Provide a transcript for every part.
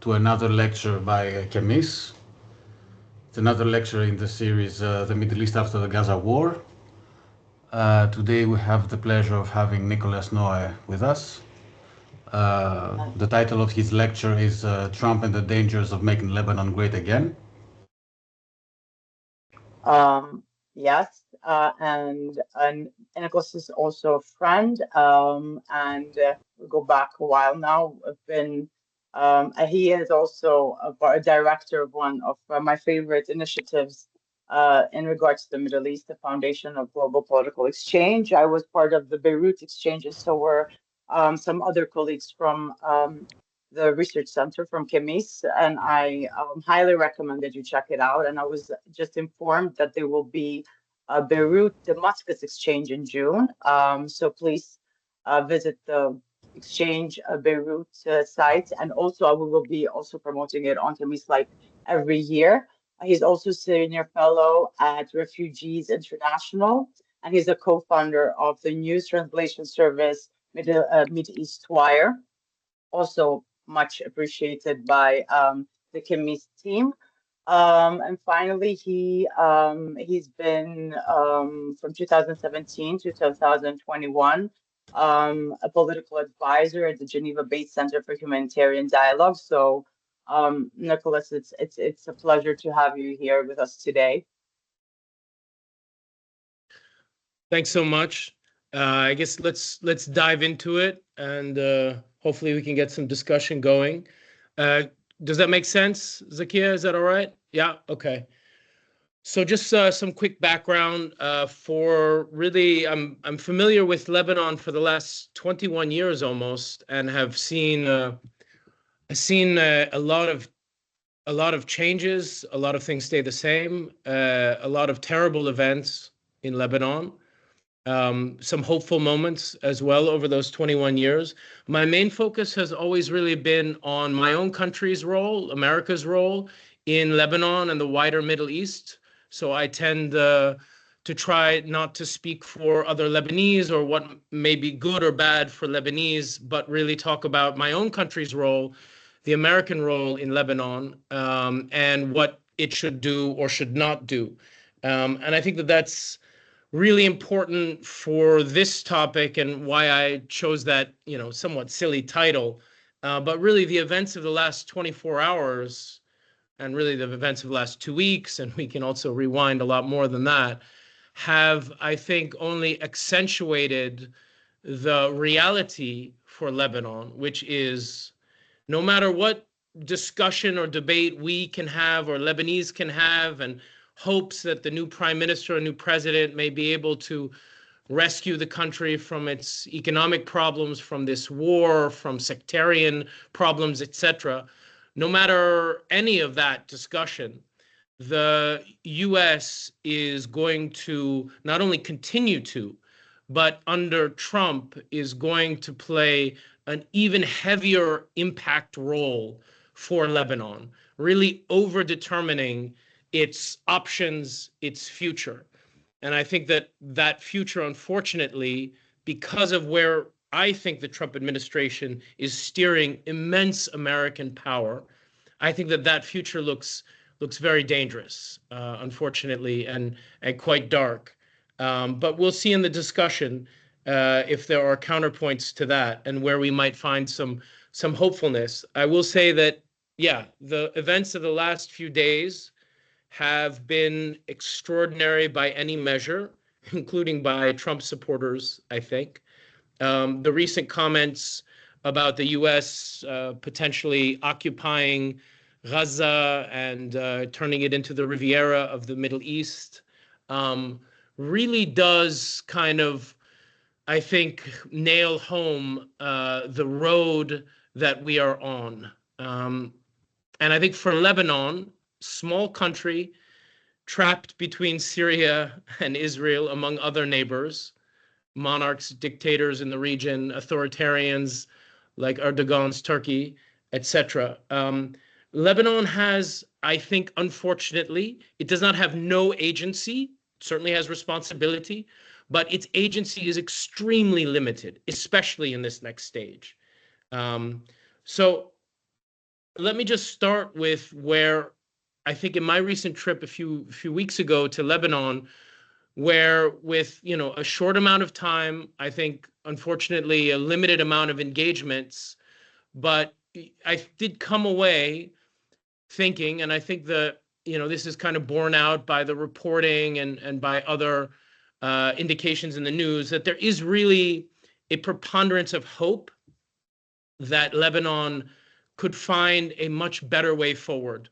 to another lecture by CEMMIS. It's another lecture in the series The Middle East After the Gaza War. Today we have the pleasure of having Nicholas Noé with us. The title of his lecture is Trump and the Dangers of Making Lebanon Great Again. Yes, and Nicholas is also a friend, and we go back a while now. I've been, he is also a director of one of my favorite initiatives in regards to the Middle East, the Foundation of Global Political Exchange. I was part of the Beirut exchanges, so were some other colleagues from the research center from CEMMIS, and I highly recommend that you check it out. And I was just informed that there will be a Beirut Damascus exchange in June. So please visit the exchange Beirut site. And also I will be also promoting it on CEMMIS like every year. He's also senior fellow at Refugees International, and he's a co-founder of the news translation service Mid-East Wire, also much appreciated by the CEMMIS team. And finally, he's been from 2017 to 2021 a political advisor at the Geneva-based Centre for Humanitarian Dialogue. So, Nicholas, it's a pleasure to have you here with us today. Thanks so much. I guess let's dive into it, and hopefully we can get some discussion going. Does that make sense, Zakia? Is that all right? Yeah. Okay. So just some quick background. For really, I'm familiar with Lebanon for the last 21 years almost, and have seen a lot of changes. A lot of things stay the same. A lot of terrible events in Lebanon. Some hopeful moments as well over those 21 years. My main focus has always really been on my own country's role, America's role in Lebanon and the wider Middle East. So I tend to try not to speak for other Lebanese or what may be good or bad for Lebanese, but really talk about my own country's role, the American role in Lebanon, and what it should do or should not do. And I think that that's really important for this topic and why I chose that, somewhat silly title. But really the events of the last 24 hours and really the events of the last 2 weeks, and we can also rewind a lot more than that, have, I think, only accentuated the reality for Lebanon, which is no matter what discussion or debate we can have or Lebanese can have, and hopes that the new prime minister or new president may be able to rescue the country from its economic problems, from this war, from sectarian problems, etc. No matter any of that discussion, the U.S. is going to not only continue to, but under Trump is going to play an even heavier impact role for Lebanon, really over-determining its options, its future. And I think that that future, unfortunately, because of where I think the Trump administration is steering immense American power, I think that that future looks very dangerous, unfortunately, and quite dark. But we'll see in the discussion if there are counterpoints to that and where we might find some hopefulness. I will say that, yeah, the events of the last few days have been extraordinary by any measure, including by Trump supporters, I think. The recent comments about the U.S. Potentially occupying Gaza and turning it into the Riviera of the Middle East really does kind of, I think, nail home the road that we are on. And I think for Lebanon, small country trapped between Syria and Israel, among other neighbors, monarchs, dictators in the region, authoritarians like Erdogan's Turkey, etc. Lebanon has, I think, unfortunately, it does not have no agency, it certainly has responsibility, but its agency is extremely limited, especially in this next stage. So let me just start with where I think in my recent trip a few weeks ago to Lebanon, where with a short amount of time, I think unfortunately a limited amount of engagements, but I did come away thinking, and I think this is kind of borne out by the reporting and by other indications in the news, that there is really a preponderance of hope that Lebanon could find a much better way forward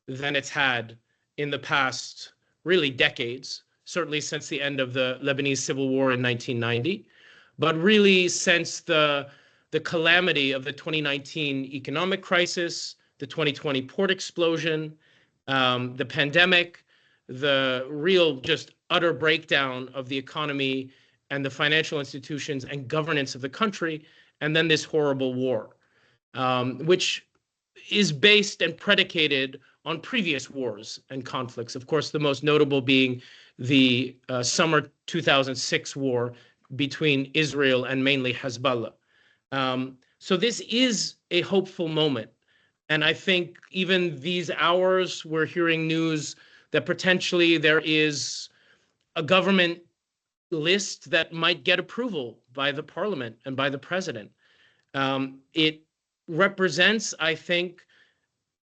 than it's had in the past, really decades, certainly since the end of the Lebanese Civil War in 1990, but really since the calamity of the 2019 economic crisis, the 2020 port explosion, the pandemic, the real just utter breakdown of the economy and the financial institutions and governance of the country, and then this horrible war, which is based and predicated on previous wars and conflicts. Of course, the most notable being the summer 2006 war between Israel and mainly Hezbollah. So this is a hopeful moment. And I think even these hours, we're hearing news that potentially there is a government list that might get approval by the parliament and by the president. It represents, I think,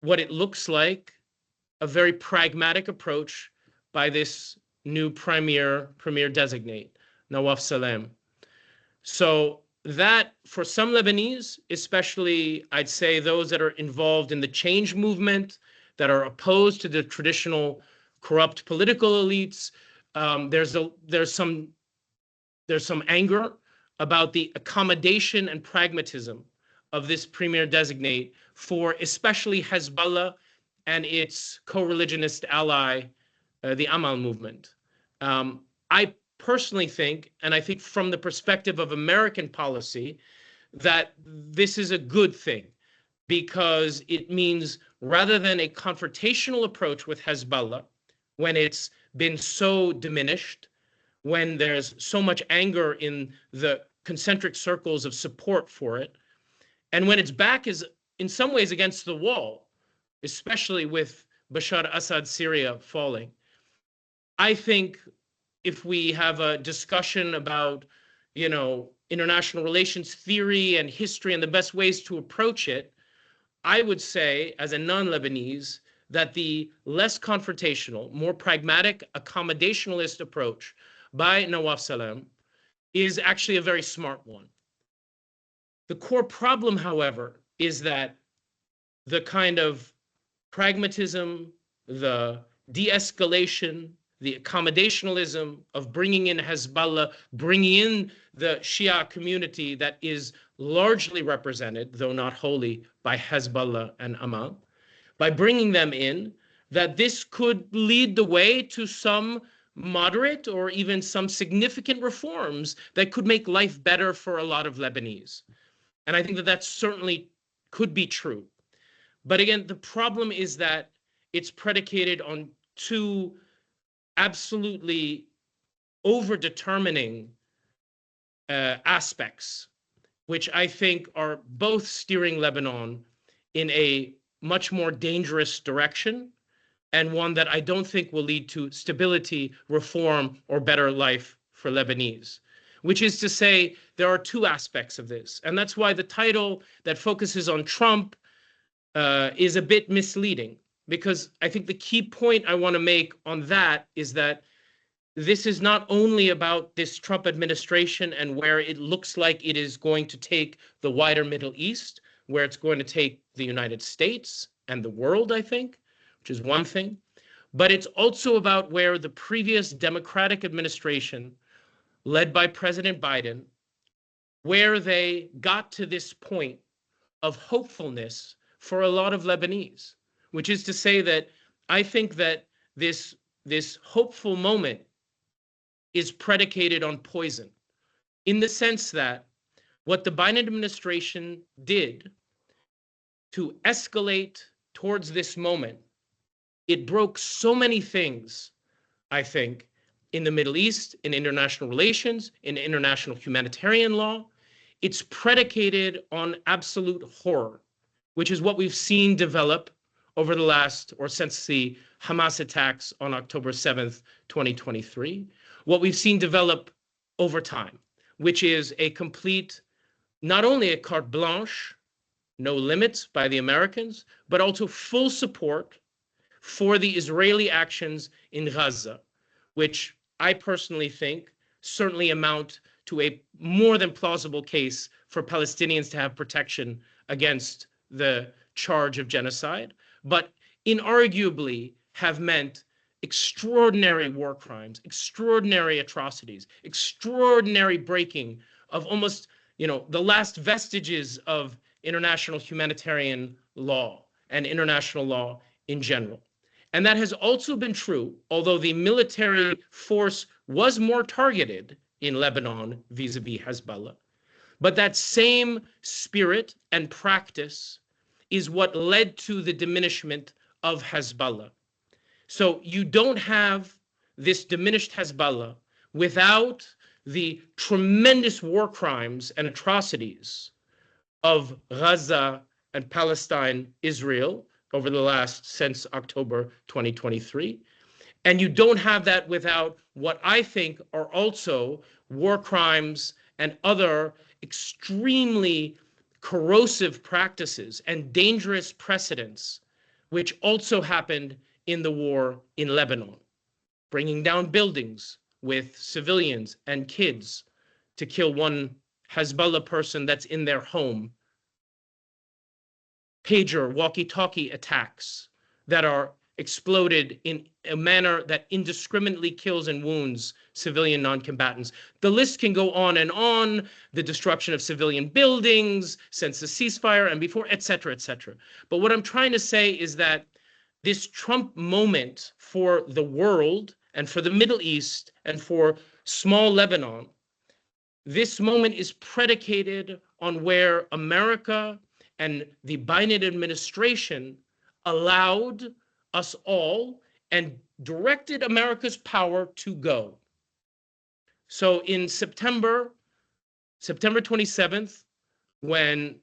what it looks like a very pragmatic approach by this new premier designate, Nawaf Salem. So that, for some Lebanese, especially I'd say those that are involved in the change movement, that are opposed to the traditional corrupt political elites, there's some anger about the accommodation and pragmatism of this premier designate for especially Hezbollah and its co-religionist ally, the Amal movement. I personally think, and I think from the perspective of American policy, that this is a good thing, because it means rather than a confrontational approach with Hezbollah, when it's been so diminished, when there's so much anger in the concentric circles of support for it, and when its back is in some ways against the wall, especially with Bashar al-Assad's Syria falling. I think if we have a discussion about, international relations theory and history and the best ways to approach it, I would say, as a non-Lebanese, that the less confrontational, more pragmatic, accommodationalist approach by Nawaf Salem is actually a very smart one. The core problem, however, is that the kind of pragmatism, the de-escalation, the accommodationalism of bringing in Hezbollah, bringing in the Shia community that is largely represented, though not wholly, by Hezbollah and Amal, by bringing them in, that this could lead the way to some moderate or even some significant reforms that could make life better for a lot of Lebanese. And I think that certainly could be true. But again, the problem is that it's predicated on two absolutely over-determining aspects, which I think are both steering Lebanon in a much more dangerous direction, and one that I don't think will lead to stability, reform, or better life for Lebanese. Which is to say, there are two aspects of this. And that's why the title that focuses on Trump is a bit misleading, because I think the key point I want to make on that is that this is not only about this Trump administration and where it looks like it is going to take the wider Middle East, where it's going to take the United States and the world, I think, which is one thing. But it's also about where the previous Democratic administration, led by President Biden, where they got to this point of hopefulness for a lot of Lebanese, which is to say that I think that this hopeful moment is predicated on poison, in the sense that what the Biden administration did to escalate towards this moment, it broke so many things, I think, in the Middle East, in international relations, in international humanitarian law. It's predicated on absolute horror. which is what we've seen develop over the last, or since the Hamas attacks on October 7th, 2023, what we've seen develop over time, which is a complete, not only a carte blanche, no limits by the Americans, but also full support for the Israeli actions in Gaza, which I personally think certainly amount to a more than plausible case for Palestinians to have protection against the charge of genocide, but inarguably have meant extraordinary war crimes, extraordinary atrocities, extraordinary breaking of almost, the last vestiges of international humanitarian law and international law in general. And that has also been true, although the military force was more targeted in Lebanon vis-a-vis Hezbollah. But that same spirit and practice is what led to the diminishment of Hezbollah. So you don't have this diminished Hezbollah without the tremendous war crimes and atrocities of Gaza and Palestine, Israel, over the last, since October 2023. And you don't have that without what I think are also war crimes and other extremely corrosive practices and dangerous precedents, which also happened in the war in Lebanon, bringing down buildings with civilians and kids to kill one Hezbollah person that's in their home, pager, walkie-talkie attacks that are exploded in a manner that indiscriminately kills and wounds civilian non-combatants. The list can go on and on, the destruction of civilian buildings since the ceasefire and before, et cetera, et cetera. But what I'm trying to say is that this Trump moment for the world and for the Middle East and for small Lebanon, this moment is predicated on where America and the Biden administration allowed us all and directed America's power to go. So in September 27th, when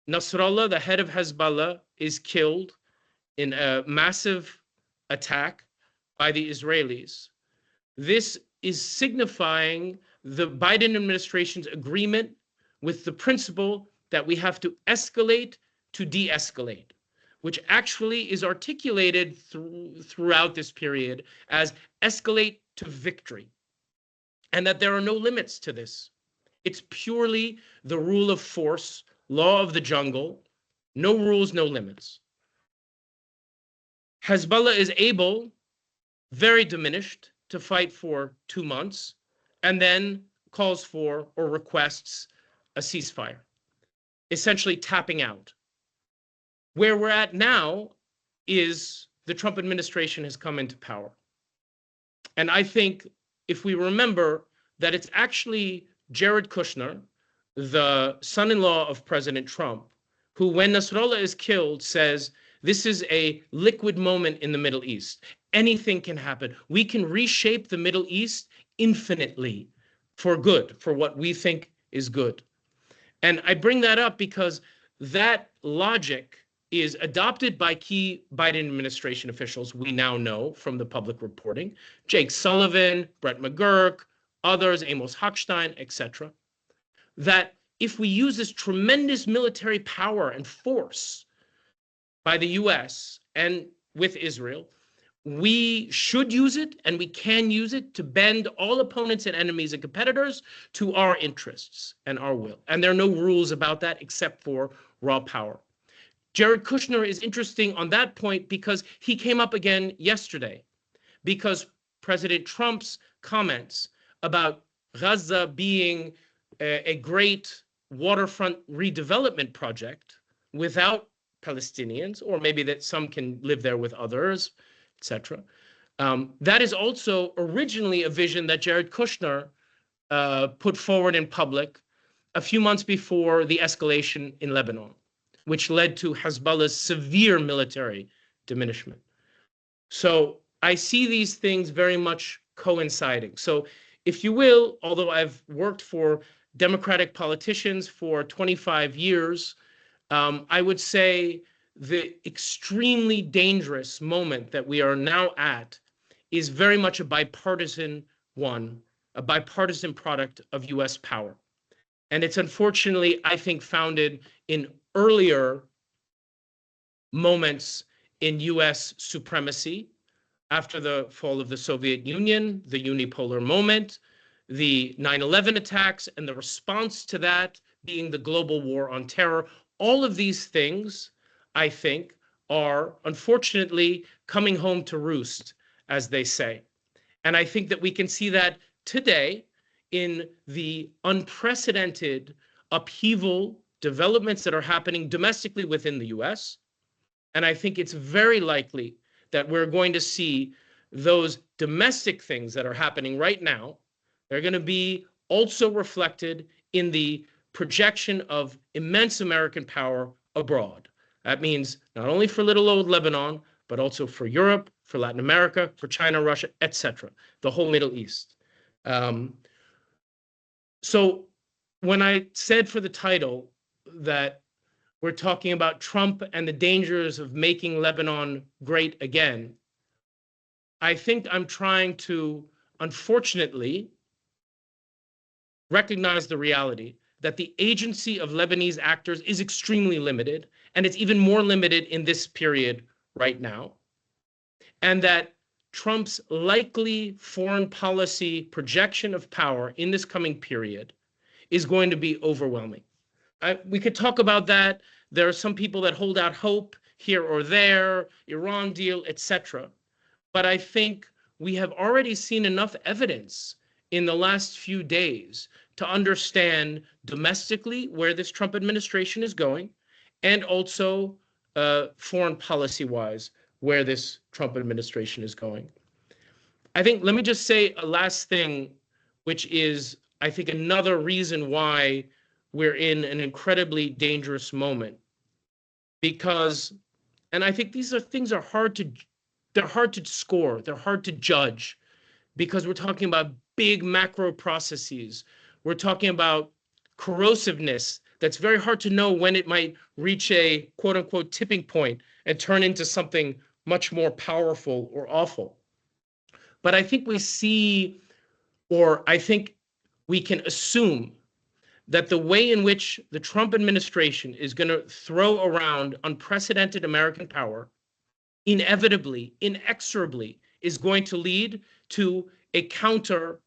Nasrallah, the head of Hezbollah, is killed in a massive attack by the Israelis, this is signifying the Biden administration's agreement with the principle that we have to escalate to de-escalate, which actually is articulated throughout this period as escalate to victory, and that there are no limits to this. It's purely the rule of force, law of the jungle, no rules, no limits. Hezbollah is able, very diminished, to fight for 2 months, and then calls for or requests a ceasefire, essentially tapping out. Where we're at now is the Trump administration has come into power. And I think if we remember that it's actually Jared Kushner, the son-in-law of President Trump, who, when Nasrallah is killed, says, this is a liquid moment in the Middle East. Anything can happen. We can reshape the Middle East infinitely for good, for what we think is good. And I bring that up because that logic is adopted by key Biden administration officials we now know from the public reporting, Jake Sullivan, Brett McGurk, others, Amos Hochstein, etc., that if we use this tremendous military power and force by the US and with Israel, we should use it and we can use it to bend all opponents and enemies and competitors to our interests and our will. And there are no rules about that except for raw power. Jared Kushner is interesting on that point because he came up again yesterday, because President Trump's comments about Gaza being a great waterfront redevelopment project without Palestinians, or maybe that some can live there with others, etc. That is also originally a vision that Jared Kushner put forward in public a few months before the escalation in Lebanon, which led to Hezbollah's severe military diminishment. So I see these things very much coinciding. So if you will, although I've worked for Democratic politicians for 25 years, I would say the extremely dangerous moment that we are now at is very much a bipartisan one, a bipartisan product of US power. And it's unfortunately, I think, founded in earlier moments in US supremacy after the fall of the Soviet Union, the unipolar moment, the 9/11 attacks, and the response to that being the global war on terror. All of these things, I think, are unfortunately coming home to roost, as they say. And I think that we can see that today in the unprecedented upheaval developments that are happening domestically within the US. And I think it's very likely that we're going to see those domestic things that are happening right now, they're going to be also reflected in the projection of immense American power abroad. That means not only for little old Lebanon, but also for Europe, for Latin America, for China, Russia, etc., the whole Middle East. So when I said for the title that we're talking about Trump and the dangers of making Lebanon great again, I think I'm trying to, unfortunately, recognize the reality that the agency of Lebanese actors is extremely limited, and it's even more limited in this period right now, and that Trump's likely foreign policy projection of power in this coming period is going to be overwhelming. We could talk about that. There are some people that hold out hope here or there, Iran deal, etc. But I think we have already seen enough evidence in the last few days to understand domestically where this Trump administration is going, and also foreign policy-wise where this Trump administration is going. I think, let me just say a last thing, which is, I think, another reason why we're in an incredibly dangerous moment. Because, and I think these are things are hard to, they're hard to score, they're hard to judge, because we're talking about big macro processes. We're talking about corrosiveness that's very hard to know when it might reach a quote unquote tipping point and turn into something much more powerful or awful. But I think we see, or I think we can assume that the way in which the Trump administration is going to throw around unprecedented American power inevitably, inexorably is going to lead to a counter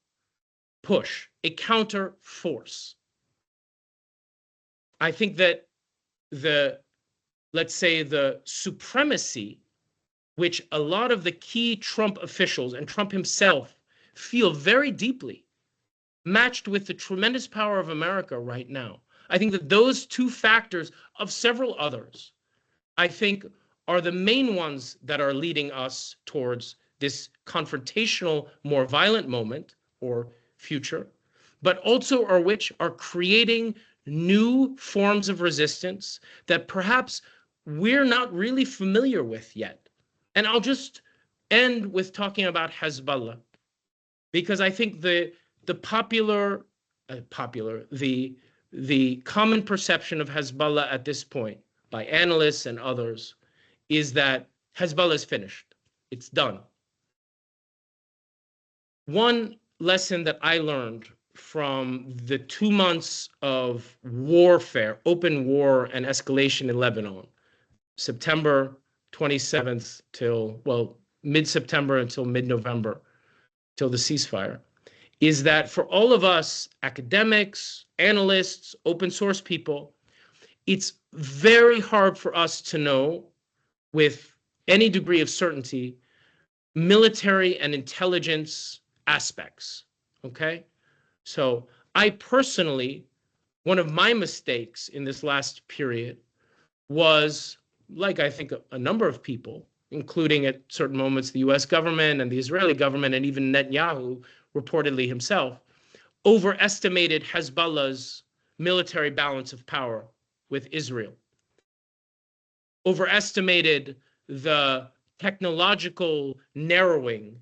push, a counter force. I think that let's say the supremacy which a lot of the key Trump officials and Trump himself feel very deeply, matched with the tremendous power of America right now. I think that those two factors, of several others, I think are the main ones that are leading us towards this confrontational, more violent moment or future, but also are which are creating new forms of resistance that perhaps we're not really familiar with yet. And I'll just end with talking about Hezbollah, because I think the common perception of Hezbollah at this point by analysts and others is that Hezbollah is finished. It's done. One lesson that I learned from the 2 months of warfare, open war and escalation in Lebanon, September 27th till, well, mid-September until mid-November, till the ceasefire, is that for all of us, academics, analysts, open source people, it's very hard for us to know with any degree of certainty military and intelligence aspects, okay? So I personally, one of my mistakes in this last period was, like I think a number of people, including at certain moments the US government and the Israeli government and even Netanyahu reportedly himself, overestimated Hezbollah's military balance of power with Israel, overestimated the technological narrowing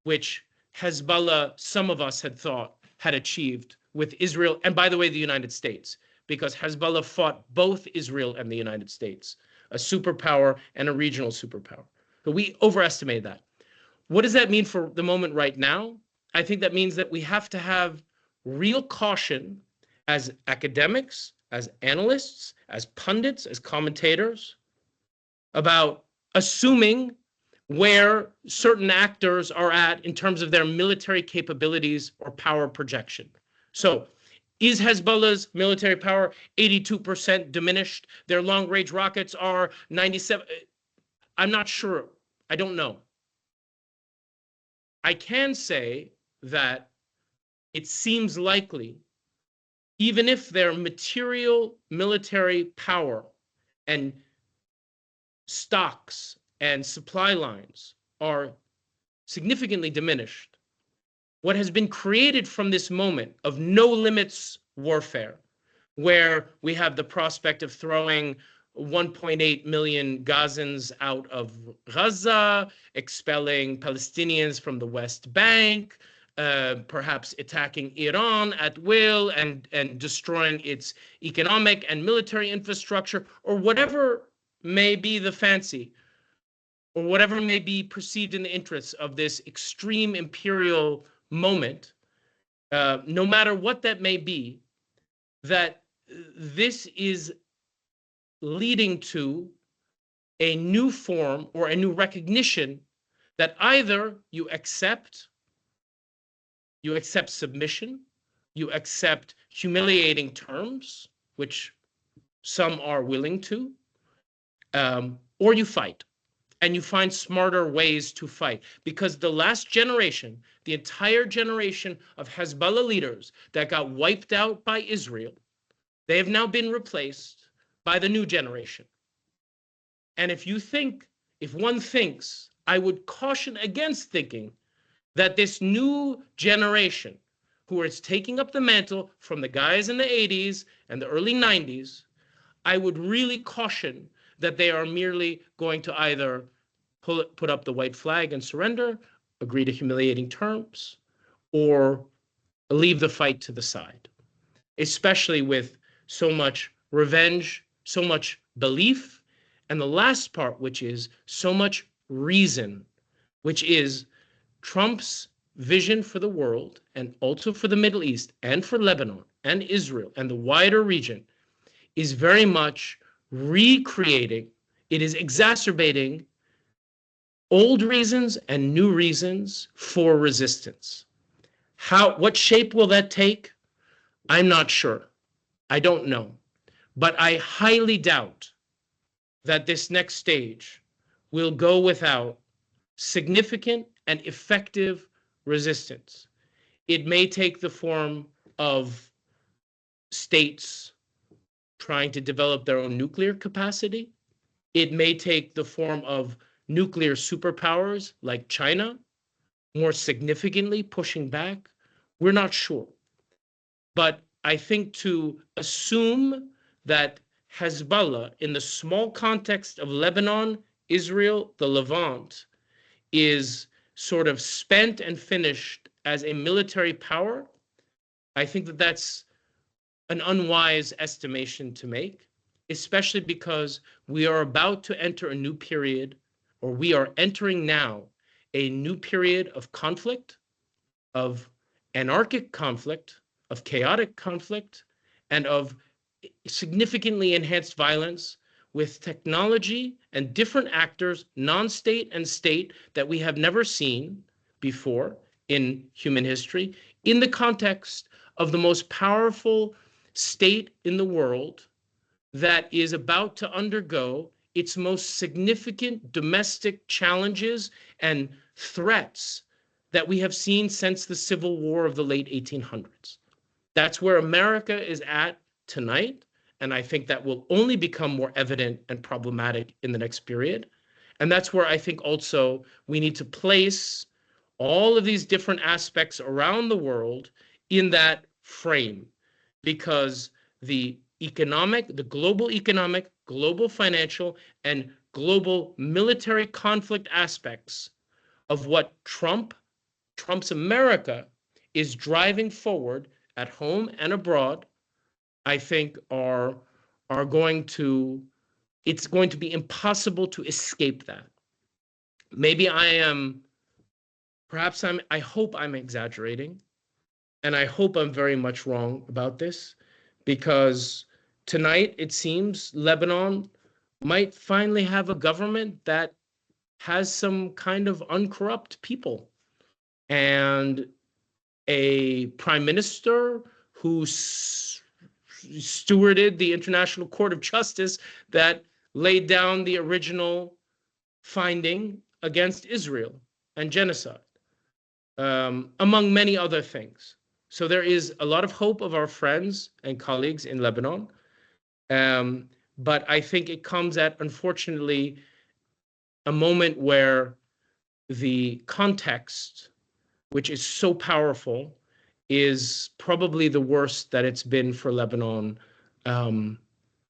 which Hezbollah, some of us had thought, had achieved with Israel, and by the way, the United States. because Hezbollah fought both Israel and the United States, a superpower and a regional superpower. But we overestimated that. What does that mean for the moment right now? I think that means that we have to have real caution as academics, as analysts, as pundits, as commentators, about assuming where certain actors are at in terms of their military capabilities or power projection. So is Hezbollah's military power 82% diminished? Their long-range rockets are 97. I'm not sure. I don't know. I can say that it seems likely, even if their material military power and stocks and supply lines are significantly diminished, what has been created from this moment of no limits warfare, where we have the prospect of throwing 1.8 million Gazans out of Gaza, expelling Palestinians from the West Bank, perhaps attacking Iran at will and destroying its economic and military infrastructure, or whatever may be the fancy, or whatever may be perceived in the interests of this extreme imperial moment, no matter what that may be, that this is leading to a new form or a new recognition that either you accept submission, you accept humiliating terms, which some are willing to, or you fight. And you find smarter ways to fight. Because the last generation, the entire generation of Hezbollah leaders that got wiped out by Israel, they have now been replaced by the new generation. And if one thinks, I would caution against thinking that this new generation, who is taking up the mantle from the guys in the 80s and the early 90s, I would really caution that they are merely going to either put up the white flag and surrender, agree to humiliating terms, or leave the fight to the side, especially with so much revenge, so much belief, and the last part, which is so much reason, which is Trump's vision for the world and also for the Middle East and for Lebanon and Israel and the wider region is very much recreating, it is exacerbating old reasons and new reasons for resistance. What shape will that take? I'm not sure. I don't know. But I highly doubt that this next stage will go without significant and effective resistance. It may take the form of states trying to develop their own nuclear capacity. It may take the form of nuclear superpowers like China, more significantly pushing back. We're not sure. But I think to assume that Hezbollah, in the small context of Lebanon, Israel, the Levant, is sort of spent and finished as a military power, I think that that's an unwise estimation to make, especially because we are about to enter a new period, or we are entering now a new period of conflict, of anarchic conflict, of chaotic conflict, and of significantly enhanced violence with technology and different actors, non-state and state, that we have never seen before in human history, in the context of the most powerful state in the world that is about to undergo its most significant domestic challenges and threats that we have seen since the Civil War of the late 1800s. That's where America is at tonight, and I think that will only become more evident and problematic in the next period. And that's where I think also we need to place all of these different aspects around the world in that frame, because the global economic, global financial, and global military conflict aspects of what Trump's America is driving forward at home and abroad I think are going to, it's going to be impossible to escape that. Maybe I hope I'm exaggerating, and I hope I'm very much wrong about this, because tonight it seems Lebanon might finally have a government that has some kind of uncorrupt people and a prime minister who stewarded the International Court of Justice that laid down the original finding against Israel and genocide, among many other things. So there is a lot of hope of our friends and colleagues in Lebanon. But I think it comes at, unfortunately, a moment where the context, which is so powerful, is probably the worst that it's been for Lebanon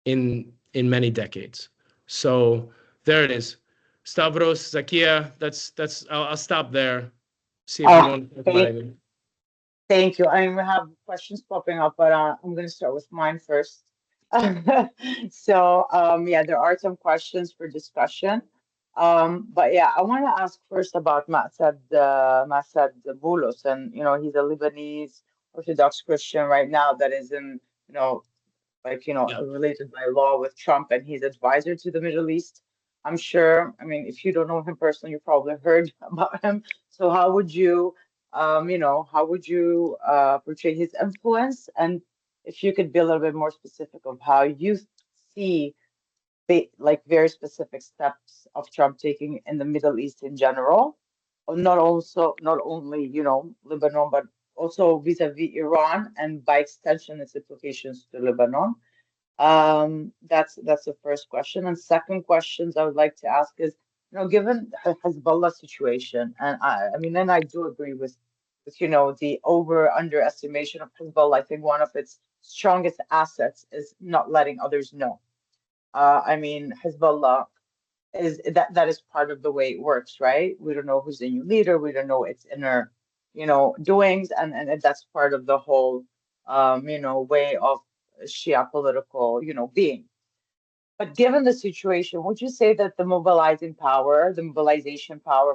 in many decades. So there it is. Stavros, Zakia, I'll stop there. See if you want to talk about anything. Thank you. I have questions popping up, but I'm going to start with mine first. So yeah, there are some questions for discussion. But yeah, I want to ask first about Massad Boulos, and he's a Lebanese Orthodox Christian right now that is in related by law with Trump, and he's advisor to the Middle East. I'm sure. I mean, if you don't know him personally, you probably heard about him. So how would you, portray his influence? And if you could be a little bit more specific of how you see very specific steps of Trump taking in the Middle East in general, or not only, Lebanon, but also vis-a-vis Iran, and by extension, its implications to Lebanon. That's the first question. And second questions I would like to ask is, given Hezbollah situation, and I do agree with the underestimation of Hezbollah. I think one of its strongest assets is not letting others know. Hezbollah is that is part of the way it works, right? We don't know who's the new leader. We don't know its inner, doings, and that's part of the whole, way of Shia political, being. But given the situation, would you say that the mobilization power of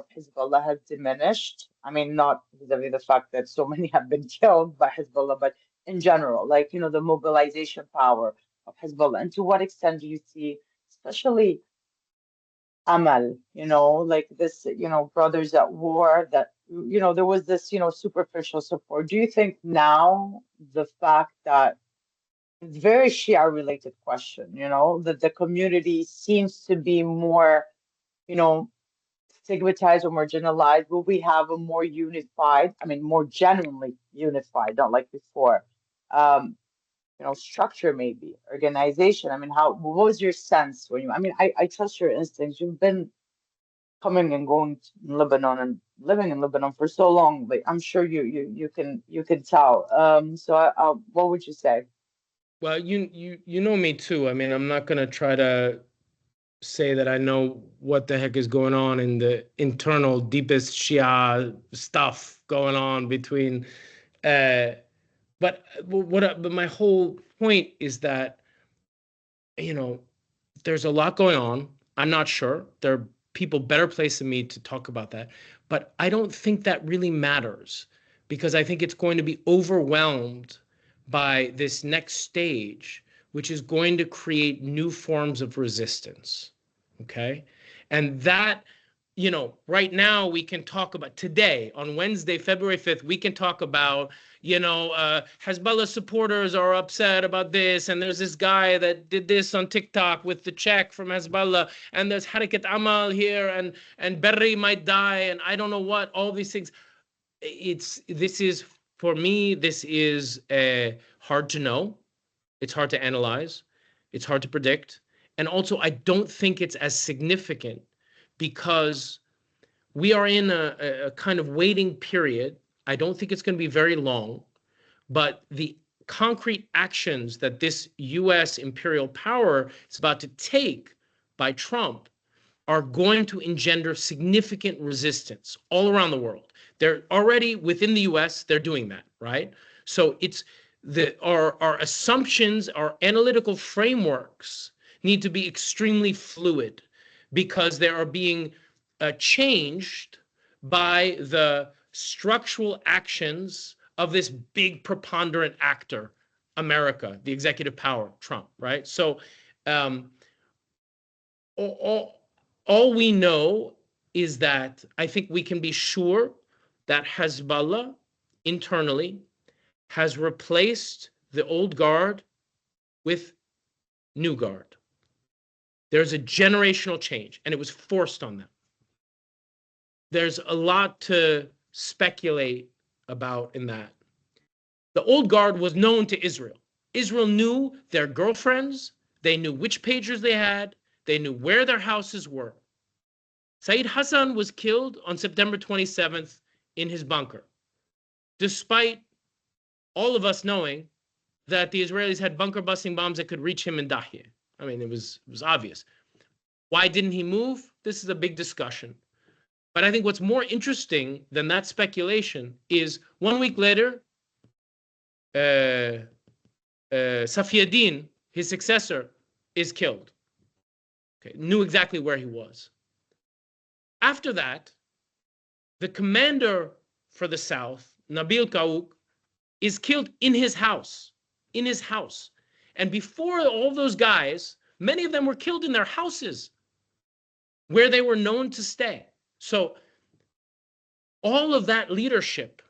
Hezbollah has diminished? I mean, not vis-a-vis the fact that so many have been killed by Hezbollah, but in general, the mobilization power of Hezbollah. And to what extent do you see, especially Amal, this, brothers at war, that, there was this, superficial support. Do you think now the fact that it's a very Shia related question, that the community seems to be more, stigmatized or marginalized? Will we have a more unified, more genuinely unified, not like before, structure, maybe organization? what was your sense when you, I trust your instincts. You've been coming and going to Lebanon and living in Lebanon for so long, but I'm sure you can tell. So what would you say? Well, you know me too. I'm not going to try to say that I know what the heck is going on in the internal, deepest Shia stuff going on between. But my whole point is that, there's a lot going on. I'm not sure. There are people better placed than me to talk about that. But I don't think that really matters, because I think it's going to be overwhelmed by this next stage, which is going to create new forms of resistance. Okay. And that, right now we can talk about, today, on Wednesday, February 5th, we can talk about, Hezbollah supporters are upset about this, and there's this guy that did this on TikTok with the check from Hezbollah, and there's Harakat Amal here, and Berri might die, and I don't know what, all these things. For me, this is hard to know. It's hard to analyze. It's hard to predict. And also, I don't think it's as significant, because we are in a kind of waiting period. I don't think it's going to be very long, but the concrete actions that this U.S. imperial power is about to take by Trump are going to engender significant resistance all around the world. They're already within the U.S., they're doing that, right? So our assumptions, our analytical frameworks need to be extremely fluid because they are being changed by the structural actions of this big preponderant actor, America, the executive power, Trump, right? So all we know is that I think we can be sure that Hezbollah internally has replaced the old guard with new guard. There's a generational change, and it was forced on them. There's a lot to speculate about in that. The old guard was known to Israel. Israel knew their girlfriends. They knew which pagers they had. They knew where their houses were. Saeed Hassan was killed on September 27th in his bunker, despite all of us knowing that the Israelis had bunker busting bombs that could reach him in Dahye. I mean, it was obvious. Why didn't he move? This is a big discussion. But I think what's more interesting than that speculation is 1 week later, Safiuddin, his successor, is killed. Okay, knew exactly where he was. After that, the commander for the south, Nabil Kaouk, is killed in his house. In his house. And before all those guys, many of them were killed in their houses where they were known to stay. So all of that leadership,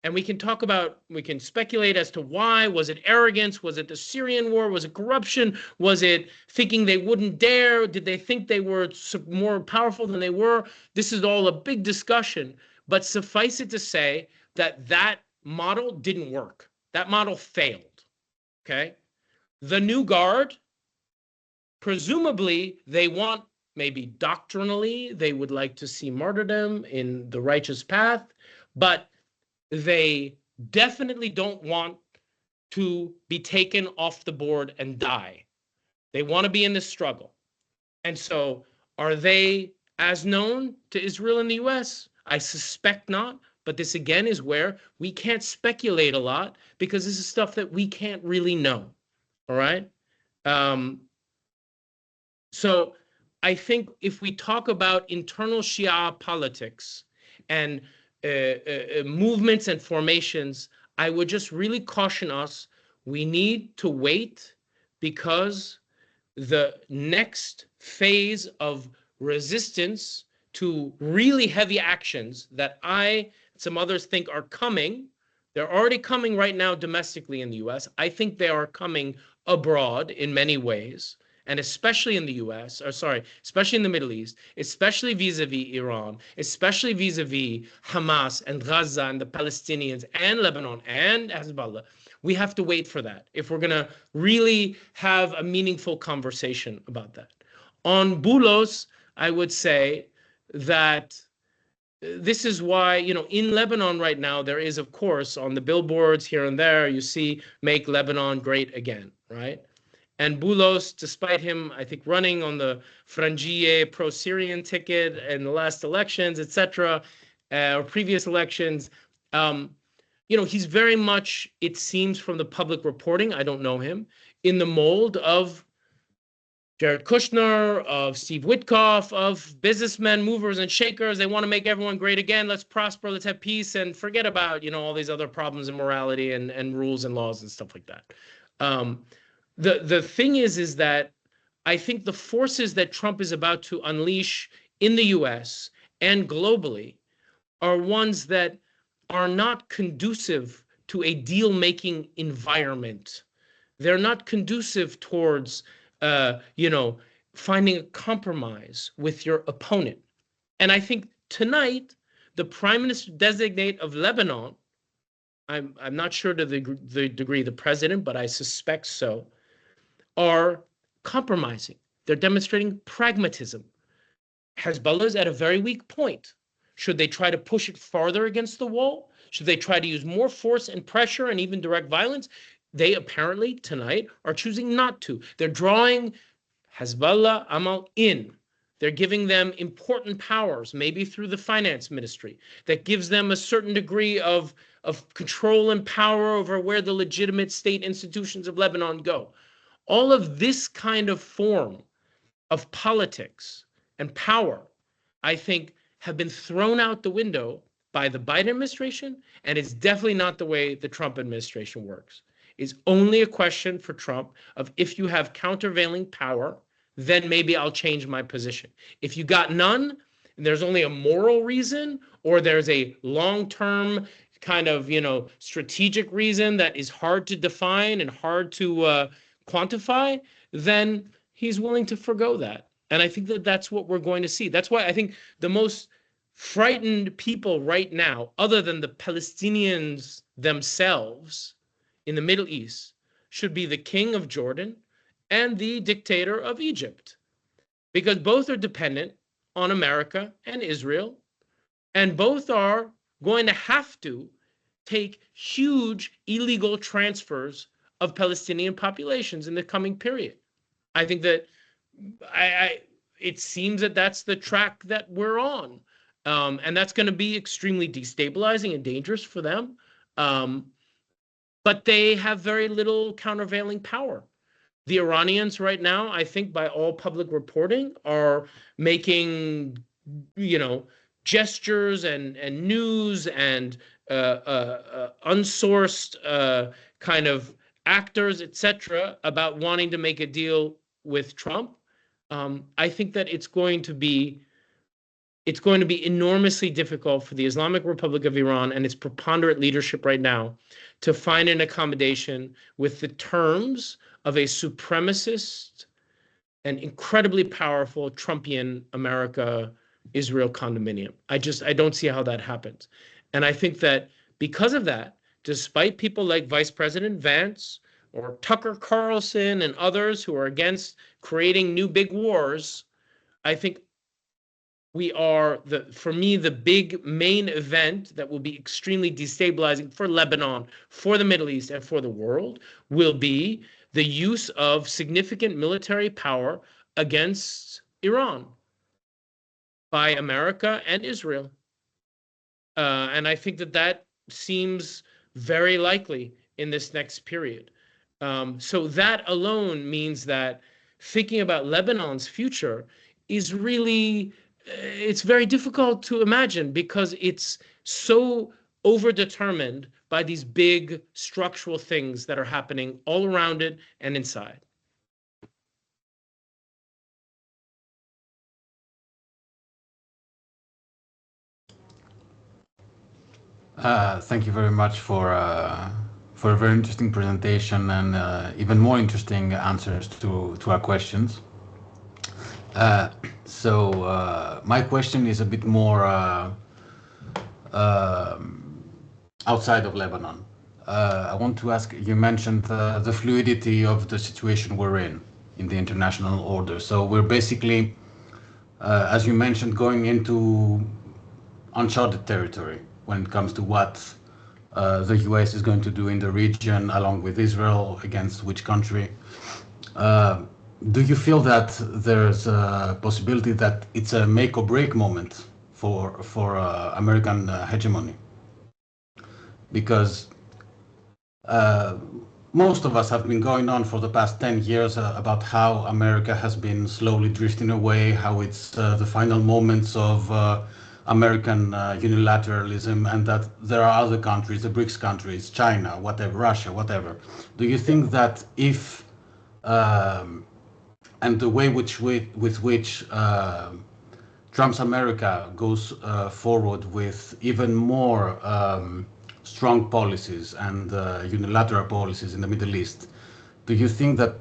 and we can speculate as to why. Was it arrogance? Was it the Syrian war? Was it corruption? Was it thinking they wouldn't dare? Did they think they were more powerful than they were? This is all a big discussion. But suffice it to say that that model didn't work. That model failed. Okay? The new guard, presumably they want, maybe doctrinally, they would like to see martyrdom in the righteous path, but they definitely don't want to be taken off the board and die. They want to be in this struggle. And so are they as known to Israel and the US? I suspect not, but this again is where we can't speculate a lot because this is stuff that we can't really know. All right? So I think if we talk about internal Shia politics and movements and formations, I would just really caution us, we need to wait because the next phase of resistance to really heavy actions that some others think are coming, they're already coming right now domestically in the US. I think they are coming abroad in many ways. And especially in the US, especially in the Middle East, especially vis-a-vis Iran, especially vis-a-vis Hamas and Gaza and the Palestinians and Lebanon and Hezbollah, we have to wait for that if we're going to really have a meaningful conversation about that. On Boulos, I would say that this is why, in Lebanon right now, there is, of course, on the billboards here and there, you see, make Lebanon great again, right? And Boulos, despite him, I think, running on the Frangieh pro-Syrian ticket in the last elections, etc., or previous elections, he's very much, it seems from the public reporting, I don't know him, in the mold of Jared Kushner, of Steve Witkoff, of businessmen, movers and shakers. They want to make everyone great again. Let's prosper. Let's have peace and forget about, all these other problems and morality and rules and laws and stuff like that. The thing is that I think the forces that Trump is about to unleash in the US and globally are ones that are not conducive to a deal-making environment. They're not conducive towards, finding a compromise with your opponent. And I think tonight, the Prime Minister designate of Lebanon, I'm not sure to the degree the president, but I suspect so, are compromising. They're demonstrating pragmatism. Hezbollah is at a very weak point. Should they try to push it farther against the wall? Should they try to use more force and pressure and even direct violence? They apparently tonight are choosing not to. They're drawing Hezbollah, Amal in They're giving them important powers, maybe through the finance ministry, that gives them a certain degree of control and power over where the legitimate state institutions of Lebanon go. All of this kind of form of politics and power, I think, have been thrown out the window by the Biden administration, and it's definitely not the way the Trump administration works. It's only a question for Trump of, if you have countervailing power, then maybe I'll change my position. If you got none, and there's only a moral reason, or there's a long-term kind of, strategic reason that is hard to define and hard to quantify, then he's willing to forgo that. And I think that that's what we're going to see. That's why I think the most frightened people right now, other than the Palestinians themselves in the Middle East, should be the king of Jordan and the dictator of Egypt, because both are dependent on America and Israel, and both are going to have to take huge illegal transfers of Palestinian populations in the coming period. I think that it seems that that's the track that we're on, and that's going to be extremely destabilizing and dangerous for them. But they have very little countervailing power. The Iranians right now, I think, by all public reporting, are making, gestures and news and unsourced kind of actors, etc., about wanting to make a deal with Trump. I think that it's going to be enormously difficult for the Islamic Republic of Iran and its preponderant leadership right now to find an accommodation with the terms of a supremacist and incredibly powerful Trumpian America-Israel condominium. I don't see how that happens. And I think that because of that, despite people like Vice President Vance or Tucker Carlson and others who are against creating new big wars, I think we are, for me, the big main event that will be extremely destabilizing for Lebanon, for the Middle East, and for the world will be the use of significant military power against Iran by America and Israel. And I think that seems very likely in this next period. So that alone means that thinking about Lebanon's future is really, it's very difficult to imagine, because it's so overdetermined by these big structural things that are happening all around it and inside. Thank you very much for a very interesting presentation and even more interesting answers to our questions. So my question is a bit more outside of Lebanon. I want to ask, you mentioned the fluidity of the situation we're in the international order. So we're basically, as you mentioned, going into uncharted territory when it comes to what the US is going to do in the region, along with Israel, against which country. Do you feel that there's a possibility that it's a make or break moment for American hegemony? Because most of us have been going on for the past 10 years about how America has been slowly drifting away, how it's the final moments of American unilateralism, and that there are other countries, the BRICS countries, China, whatever, Russia, whatever. Do you think that if, and the way with which Trump's America goes forward with even more strong policies and unilateral policies in the Middle East, do you think that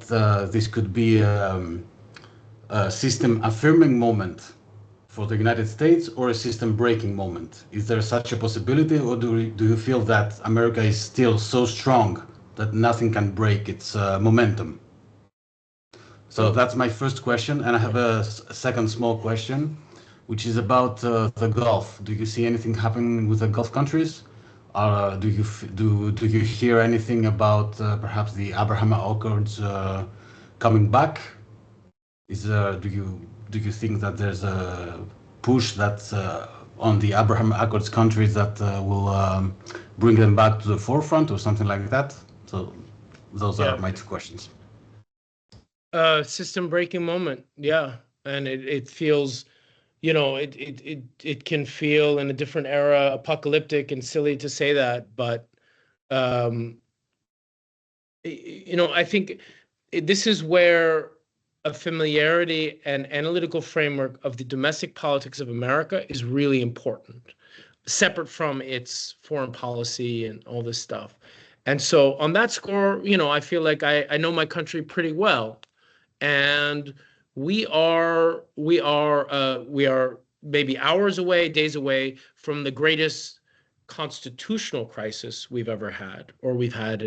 this could be a system affirming moment for the United States, or a system breaking moment? Is there such a possibility, or do you feel that America is still so strong that nothing can break its momentum? So that's my first question, and I have a second small question, which is about the Gulf. Do you see anything happening with the Gulf countries? Do you hear anything about perhaps the Abraham Accords coming back? Do you think that there's a push that's on the Abraham Accords countries that will bring them back to the forefront or something like that? So those are my two questions. System breaking moment, yeah, and it feels, you know, it can feel in a different era apocalyptic and silly to say that, but you know, I think this is where a familiarity and analytical framework of the domestic politics of America is really important, separate from its foreign policy and all this stuff. And so on that score, you know, I feel like I know my country pretty well. And we are maybe hours away, days away from the greatest constitutional crisis we've ever had, or we've had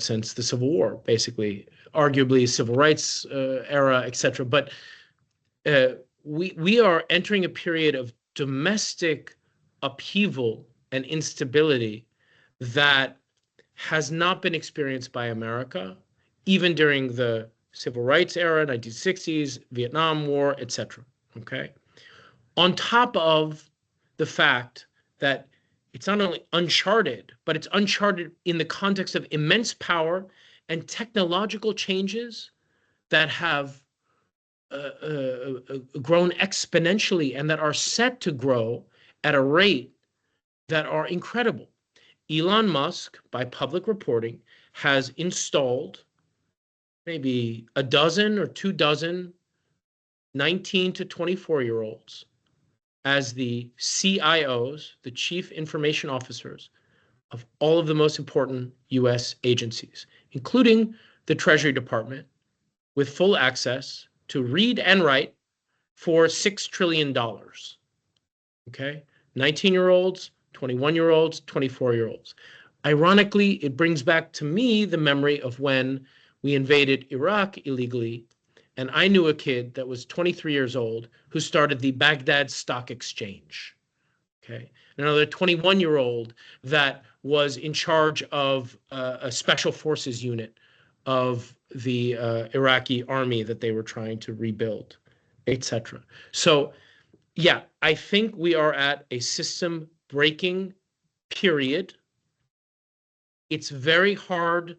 since the Civil War, basically, arguably civil rights era, etc. But we are entering a period of domestic upheaval and instability that has not been experienced by America, even during the civil rights era, 1960s, Vietnam War, etc. Okay? On top of the fact that it's not only uncharted, but it's uncharted in the context of immense power and technological changes that have grown exponentially and that are set to grow at a rate that are incredible. Elon Musk, by public reporting, has installed maybe a dozen or 24 19 to 24-year-olds as the CIOs, the chief information officers of all of the most important US agencies, including the Treasury Department, with full access to read and write for $6 trillion. Okay? 19-year-olds, 21-year-olds, 24-year-olds. Ironically, it brings back to me the memory of when we invaded Iraq illegally, and I knew a kid that was 23 years old who started the Baghdad Stock Exchange. Okay, another 21-year-old that was in charge of a special forces unit of the Iraqi army that they were trying to rebuild, etc. So, yeah, I think we are at a system breaking period. It's very hard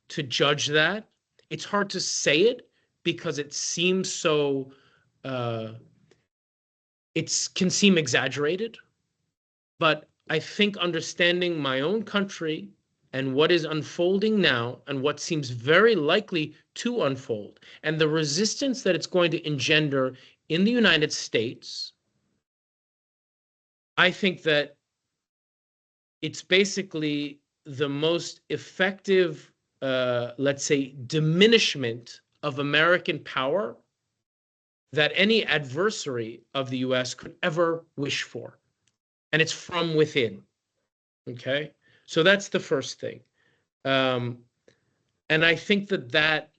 to judge that. It's hard to say it because it seems so, it can seem exaggerated. But I think understanding my own country and what is unfolding now and what seems very likely to unfold and the resistance that it's going to engender in the United States, I think that it's basically the most effective, let's say, diminishment of American power that any adversary of the US could ever wish for. And it's from within. Okay? So that's the first thing. And I think that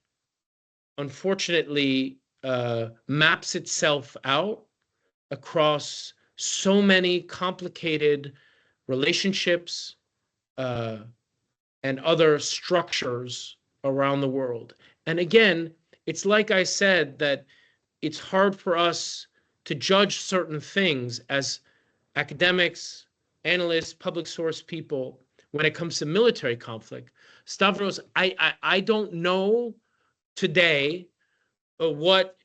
unfortunately maps itself out across so many complicated relationships and other structures around the world. And again, it's like I said, that it's hard for us to judge certain things as academics, analysts, public source people when it comes to military conflict. Stavros, I don't know today what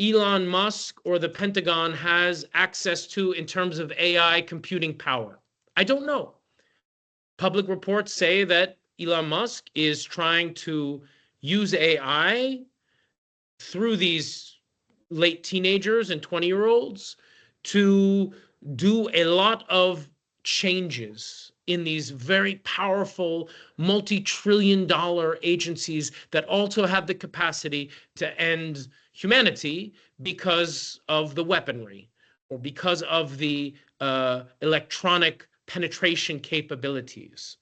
Elon Musk or the Pentagon has access to in terms of AI computing power. I don't know. Public reports say that Elon Musk is trying to use AI through these late teenagers and 20-year-olds to do a lot of changes in these very powerful multi-trillion-dollar agencies that also have the capacity to end humanity because of the weaponry or because of the electronic penetration capabilities.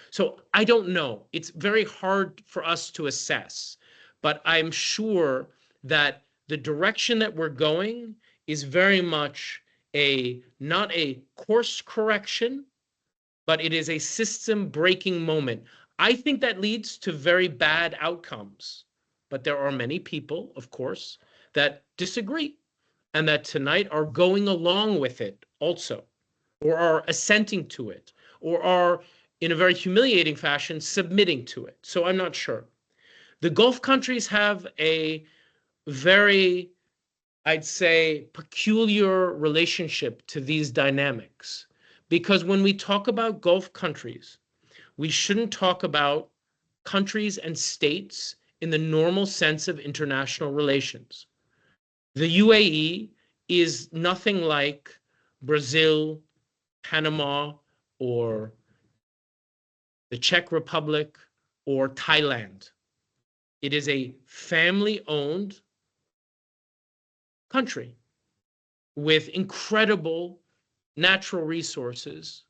So I don't know. It's very hard for us to assess, but I'm sure that the direction that we're going is very much not a course correction, but it is a system breaking moment. I think that leads to very bad outcomes. but there are many people, of course, that disagree and that tonight are going along with it also, or are assenting to it, or are, in a very humiliating fashion, submitting to it. So I'm not sure. The Gulf countries have a very, I'd say, peculiar relationship to these dynamics. Because when we talk about Gulf countries, we shouldn't talk about countries and states in the normal sense of international relations. The UAE is nothing like Brazil, Panama, or the Czech Republic, or Thailand. It is a family-owned country with incredible natural resources,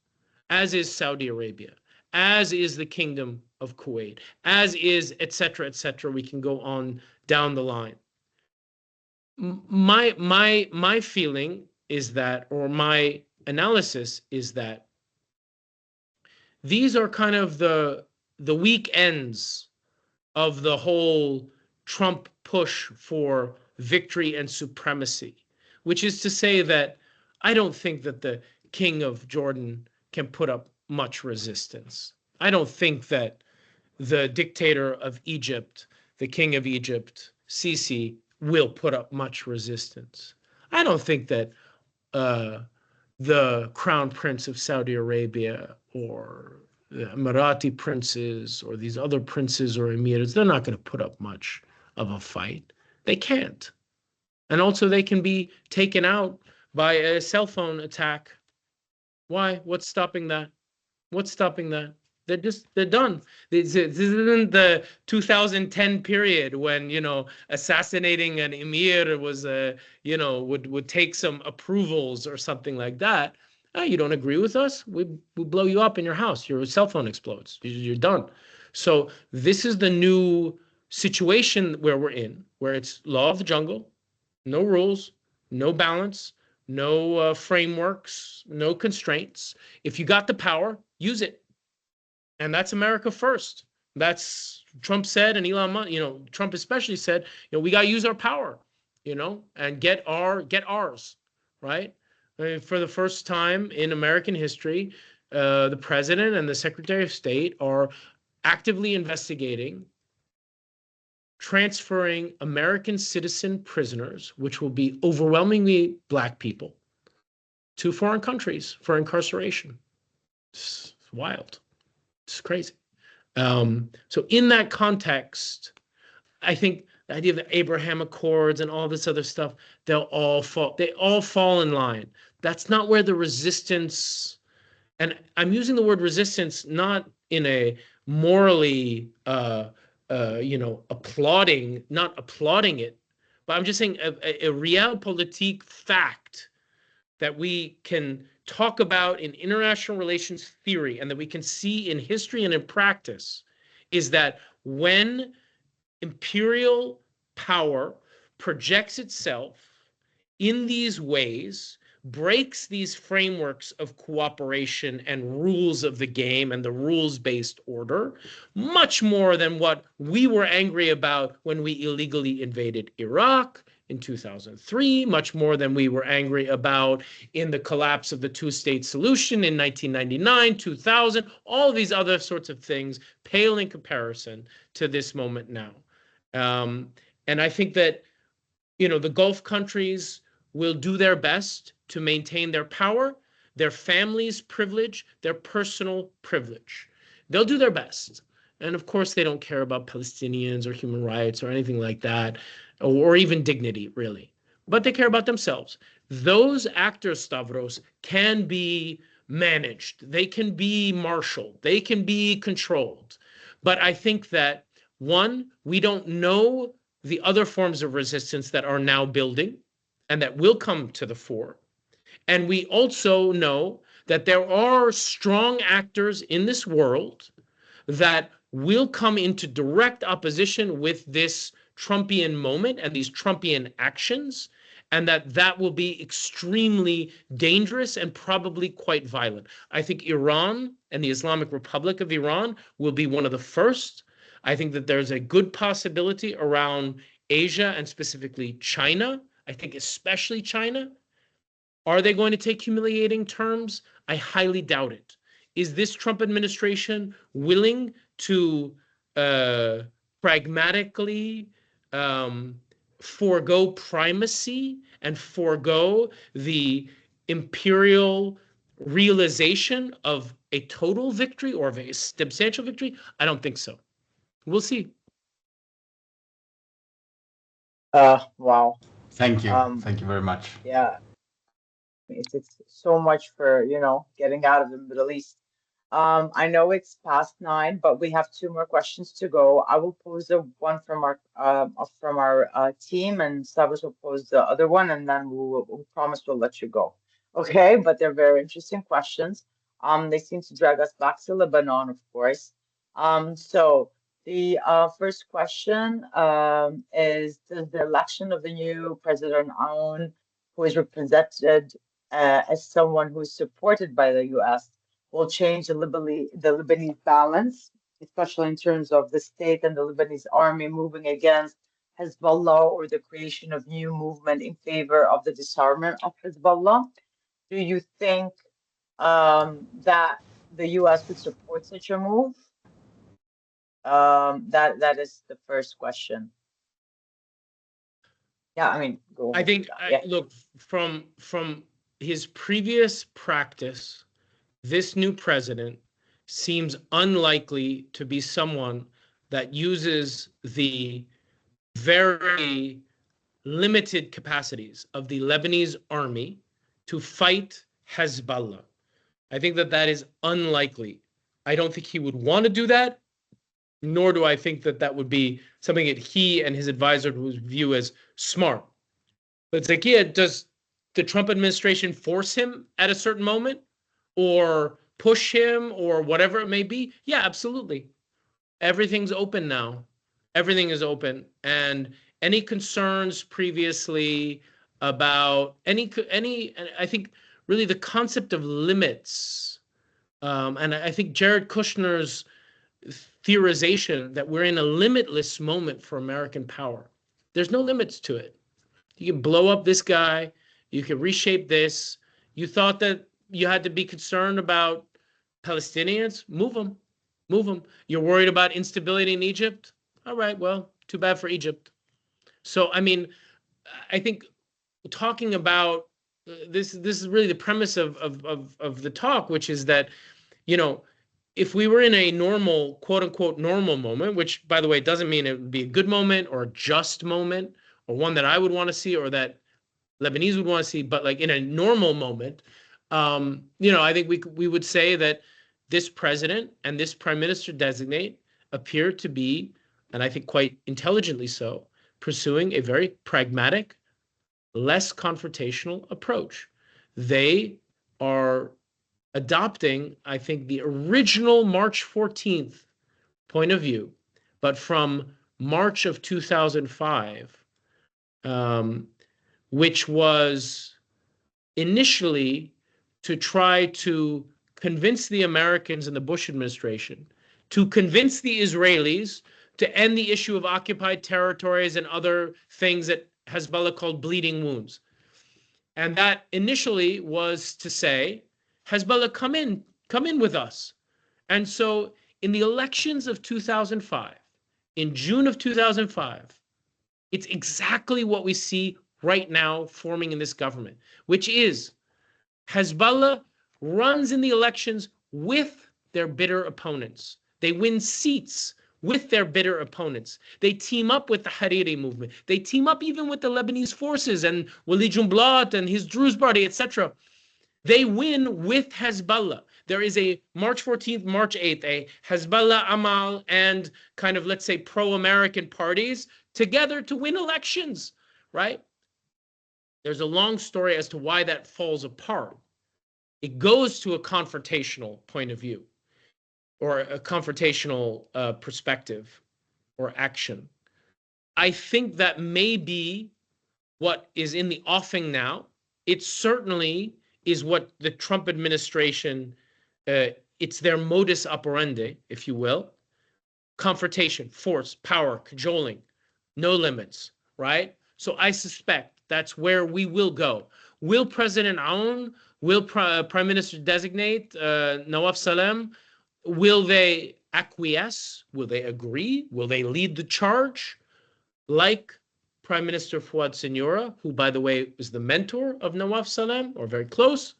as is Saudi Arabia, as is the Kingdom of Kuwait, as is, et cetera, we can go on down the line. My feeling is that, or my analysis is that, these are kind of the weak ends of the whole Trump push for victory and supremacy, which is to say that I don't think that the king of Jordan can put up much resistance. I don't think that the dictator of Egypt, the king of Egypt, Sisi, will put up much resistance. I don't think that the crown prince of Saudi Arabia or the Emirati princes or these other princes or emirs, they're not going to put up much of a fight. They can't. And also they can be taken out by a cell phone attack. Why? What's stopping that? What's stopping that? They're done. This isn't the 2010 period when, assassinating an emir was, would take some approvals or something like that. Oh, you don't agree with us? We blow you up in your house. Your cell phone explodes. You're done. So this is the new situation where we're in, where it's law of the jungle, no rules, no balance, no frameworks, no constraints. If you got the power, use it. And that's America first. That's Trump said, and Elon Musk, Trump especially said, we got to use our power, and get ours, right? I mean, for the first time in American history, the president and the Secretary of State are actively investigating transferring American citizen prisoners, which will be overwhelmingly Black people, to foreign countries for incarceration. It's wild. It's crazy. So in that context, I think the idea of the Abraham Accords and all this other stuff, they all fall in line. That's not where the resistance, and I'm using the word resistance not in a morally, not applauding it, but I'm just saying a realpolitik fact that we can talk about in international relations theory and that we can see in history and in practice is that when imperial power projects itself in these ways, breaks these frameworks of cooperation and rules of the game and the rules-based order, much more than what we were angry about when we illegally invaded Iraq in 2003, much more than we were angry about in the collapse of the two-state solution in 1999, 2000, all these other sorts of things pale in comparison to this moment now. And I think that, the Gulf countries will do their best to maintain their power, their family's privilege, their personal privilege. They'll do their best. And of course, they don't care about Palestinians or human rights or anything like that, or even dignity, really. But they care about themselves. Those actors, Stavros, can be managed. They can be marshaled. They can be controlled. But I think that, one, we don't know the other forms of resistance that are now building and that will come to the fore. And we also know that there are strong actors in this world that will come into direct opposition with this Trumpian moment and these Trumpian actions, and that will be extremely dangerous and probably quite violent. I think Iran and the Islamic Republic of Iran will be one of the first. I think that there's a good possibility around Asia and specifically China. I think especially China. Are they going to take humiliating terms? I highly doubt it. Is this Trump administration willing to pragmatically forego primacy and forego the imperial realization of a total victory or of a substantial victory? I don't think so. We'll see. Wow. Thank you. Thank you very much. Yeah. It's so much for, getting out of the Middle East. I know it's past 9, but we have 2 more questions to go. I will pose the one from our team, and Stavros will pose the other one, and then we'll promise we'll let you go. Okay, but they're very interesting questions. They seem to drag us back to Lebanon, of course. So the first question is: does the election of the new President Aoun, who is represented as someone who is supported by the U.S., will change the Lebanese balance, especially in terms of the state and the Lebanese army moving against Hezbollah, or the creation of new movement in favor of the disarmament of Hezbollah? Do you think that the U.S. would support such a move? That is the first question. Yeah, I mean, go ahead. I think, look, from his previous practice, this new president seems unlikely to be someone that uses the very limited capacities of the Lebanese army to fight Hezbollah. I think that is unlikely. I don't think he would want to do that, nor do I think that would be something that he and his advisor would view as smart. But it's like, yeah, does the Trump administration force him at a certain moment or push him or whatever it may be? Yeah, absolutely. Everything's open now. Everything is open. And any concerns previously about any, I think really the concept of limits, and I think Jared Kushner's theorization that we're in a limitless moment for American power. There's no limits to it. You can blow up this guy. You can reshape this. You thought that you had to be concerned about Palestinians? Move them. Move them. You're worried about instability in Egypt? All right, well, too bad for Egypt. So, I mean, I think talking about this is really the premise of the talk, which is that, if we were in a normal, quote unquote, normal moment, which, by the way, doesn't mean it would be a good moment or a just moment or one that I would want to see or that Lebanese would want to see, but like in a normal moment, I think we would say that this president and this prime minister designate appear to be, and I think quite intelligently so, pursuing a very pragmatic, less confrontational approach. They are adopting, I think, the original March 14th point of view, but from March of 2005, which was initially to try to convince the Americans and the Bush administration, to convince the Israelis to end the issue of occupied territories and other things that Hezbollah called bleeding wounds. And that initially was to say, Hezbollah, come in with us. And so in the elections of 2005, in June of 2005, it's exactly what we see right now forming in this government, which is Hezbollah runs in the elections with their bitter opponents. They win seats with their bitter opponents. They team up with the Hariri movement. They team up even with the Lebanese forces and Walid Jumblat and his Druze party, etc. They win with Hezbollah. There is a March 14th, March 8th, a Hezbollah, Amal, and kind of, let's say, pro-American parties together to win elections, right? There's a long story as to why that falls apart. It goes to a confrontational point of view or a confrontational perspective or action. I think that may be what is in the offing now. It certainly is what the Trump administration, it's their modus operandi, if you will. confrontation, force, power, cajoling, no limits, right? So I suspect that's where we will go. Will President Aoun, will Prime Minister designate Nawaf Salem, will they acquiesce? Will they agree? Will they lead the charge? Like Prime Minister Fouad Siniora, who, by the way, is the mentor of Nawaf Salem, or very close,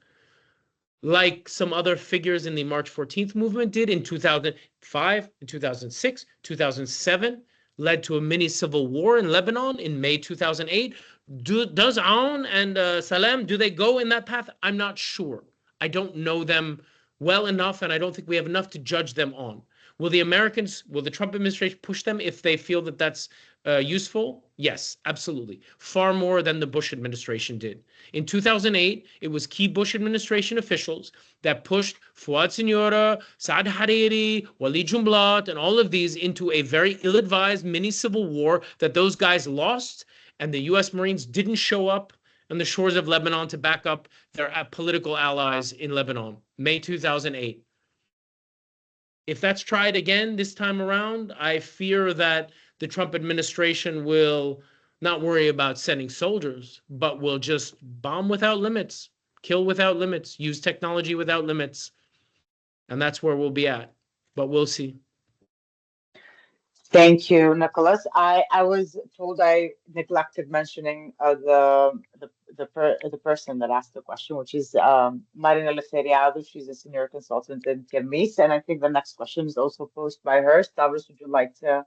like some other figures in the March 14th movement did in 2005, in 2006, 2007, led to a mini civil war in Lebanon in May 2008. Does Aoun and Salem, do they go in that path? I'm not sure. I don't know them well enough, and I don't think we have enough to judge them on. Will the Trump administration push them if they feel that that's useful? Yes, absolutely. Far more than the Bush administration did. In 2008, it was key Bush administration officials that pushed Fouad Siniora, Saad Hariri, Walid Jumblat, and all of these into a very ill-advised mini-civil war that those guys lost, and the U.S. Marines didn't show up on the shores of Lebanon to back up their political allies in Lebanon, May 2008. If that's tried again this time around, I fear that the Trump administration will not worry about sending soldiers, but will just bomb without limits, kill without limits, use technology without limits. And that's where we'll be at. But we'll see. Thank you, Nicholas. I was told I neglected mentioning the person that asked the question, which is Marina Leferiado. She's a senior consultant in CEMMIS, and I think the next question is also posed by her. Stavros, would you like to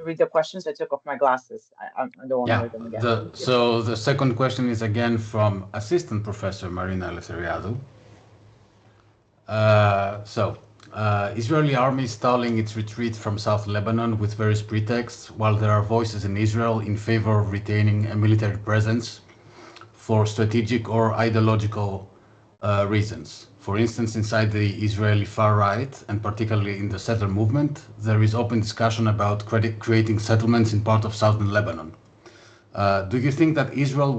read the questions? I took off my glasses. I don't want to read them again. So the second question is again from Assistant Professor Marina Leferiado. Israeli army stalling its retreat from South Lebanon with various pretexts, while there are voices in Israel in favor of retaining a military presence for strategic or ideological reasons. For instance, inside the Israeli far right, and particularly in the settler movement, there is open discussion about creating settlements in part of southern Lebanon. Do you think that Israel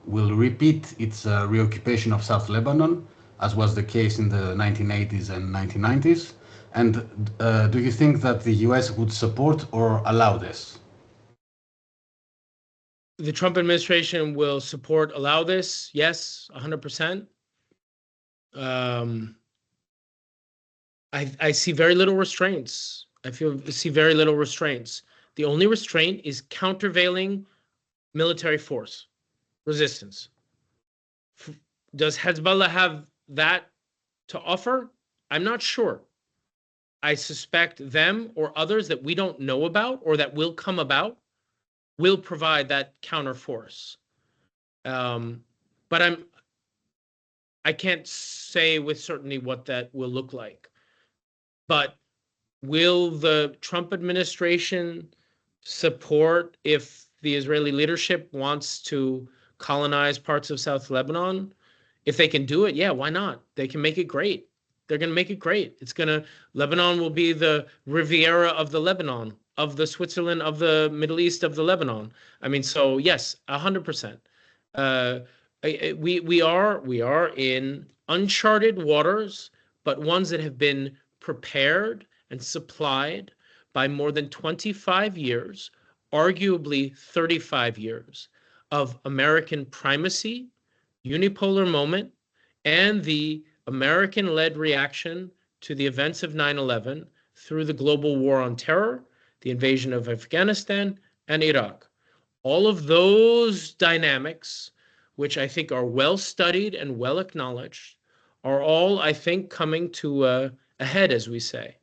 will repeat its reoccupation of South Lebanon, as was the case in the 1980s and 1990s? And do you think that the US would support or allow this? The Trump administration will support, allow this. Yes, 100%. I see very little restraints. See very little restraints. The only restraint is countervailing military force, resistance. Does Hezbollah have that to offer? I'm not sure. I suspect them or others that we don't know about or that will come about will provide that counter force. But I can't say with certainty what that will look like. But will the Trump administration support if the Israeli leadership wants to colonize parts of South Lebanon? If they can do it, yeah, why not? They can make it great. They're going to make it great. Lebanon will be the Riviera of the Lebanon, of the Switzerland, of the Middle East, of the Lebanon. I mean, so yes, 100%. We are in uncharted waters, but ones that have been prepared and supplied by more than 25 years, arguably 35 years of American primacy, unipolar moment, and the American-led reaction to the events of 9/11 through the global war on terror, the invasion of Afghanistan and Iraq. All of those dynamics, which I think are well studied and well acknowledged, are all, I think, coming to a head, as we say.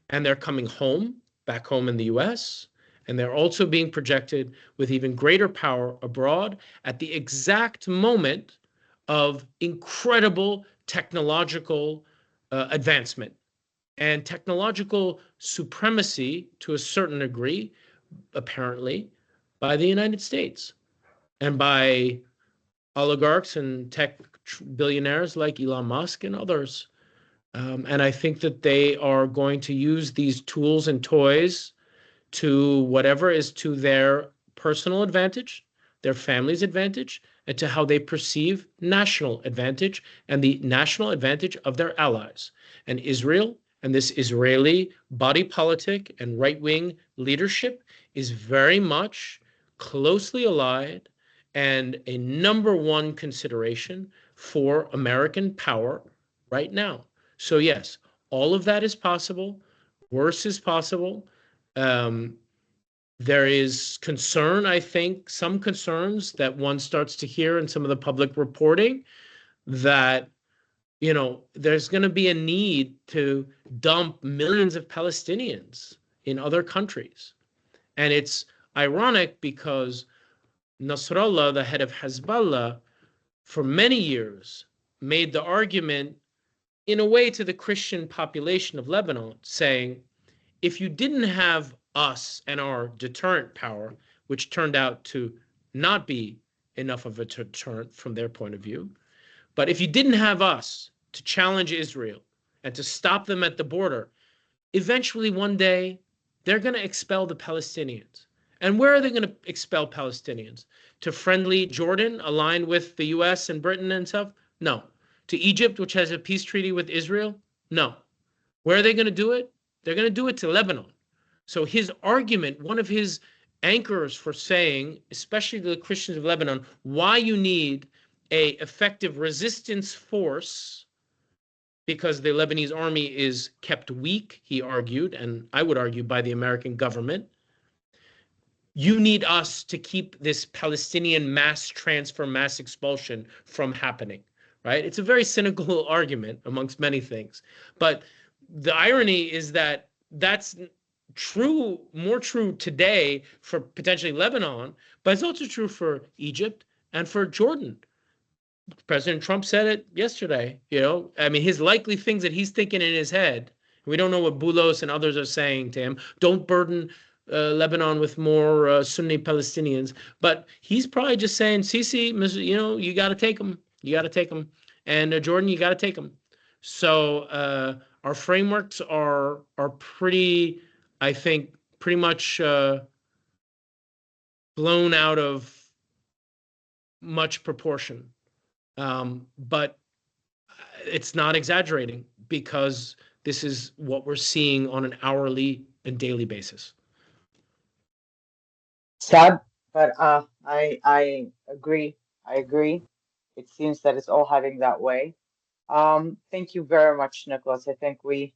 And they're coming home, back home in the US, and they're also being projected with even greater power abroad at the exact moment of incredible technological advancement and technological supremacy to a certain degree, apparently, by the United States and by oligarchs and tech billionaires like Elon Musk and others. And I think that they are going to use these tools and toys to whatever is to their personal advantage, their family's advantage, and to how they perceive national advantage and the national advantage of their allies. And Israel And this Israeli body politic and right-wing leadership is very much closely allied and a number one consideration for American power right now. So yes, all of that is possible. Worse is possible. There is concern, I think, some concerns that one starts to hear in some of the public reporting that, you know, there's going to be a need to dump millions of Palestinians in other countries. And it's ironic because Nasrallah, the head of Hezbollah, for many years made the argument in a way to the Christian population of Lebanon, saying, if you didn't have us and our deterrent power, which turned out to not be enough of a deterrent from their point of view, but if you didn't have us to challenge Israel and to stop them at the border, eventually one day they're going to expel the Palestinians. And where are they going to expel Palestinians? To friendly Jordan, aligned with the US and Britain and stuff? No. To Egypt, which has a peace treaty with Israel? No. Where are they going to do it? They're going to do it to Lebanon. So his argument, one of his anchors for saying, especially to the Christians of Lebanon, why you need a effective resistance force, because the Lebanese army is kept weak, he argued, and I would argue by the American government. You need us to keep this Palestinian mass transfer, mass expulsion from happening, right? It's a very cynical argument amongst many things. But the irony is that that's true, more true today for potentially Lebanon, but it's also true for Egypt and for Jordan. President Trump said it yesterday, you know, I mean, his likely things that he's thinking in his head, we don't know what Boulos and others are saying to him. Don't burden Lebanon with more Sunni Palestinians, but he's probably just saying, Sisi, you know, you got to take them. You got to take them. And Jordan, you got to take them. So our frameworks are pretty, I think, pretty much blown out of much proportion. But it's not exaggerating, because this is what we're seeing on an hourly and daily basis. Sad, but I agree. I agree. It seems that it's all heading that way. Thank you very much, Nicholas. I think we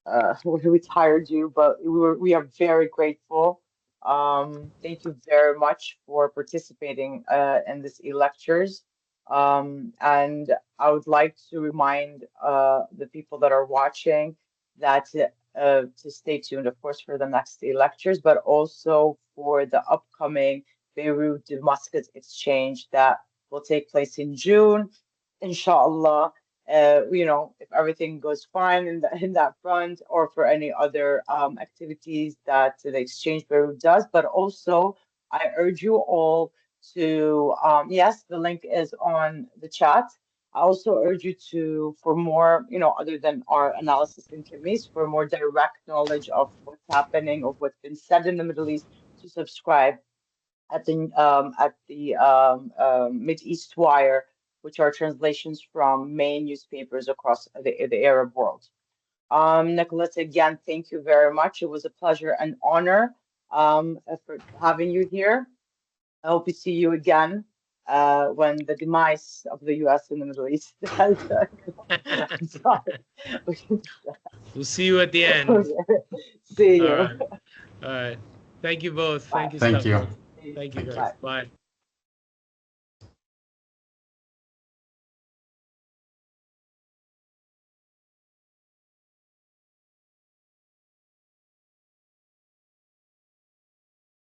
tired you, but we are very grateful. Thank you very much for participating in these lectures. And I would like to remind the people that are watching that to stay tuned, of course, for the next lectures, but also for the upcoming Beirut-Damascus exchange that will take place in June, inshallah. You know, if everything goes fine in that front, or for any other activities that the exchange Beirut does. But also, I urge you all to, yes, the link is on the chat. I also urge you to, for more, you know, other than our analysis in CEMMIS, for more direct knowledge of what's happening, of what's been said in the Middle East, to subscribe at the Mideast Wire, which are translations from main newspapers across the Arab world. Nicholas, again, thank you very much. It was a pleasure and honor for having you here. I hope to see you again when the demise of the U.S. in the Middle East. I'm sorry. We'll see you at the end. See you. All right. Thank you both. Bye. Thank you. Thank you. Thank you guys. Bye.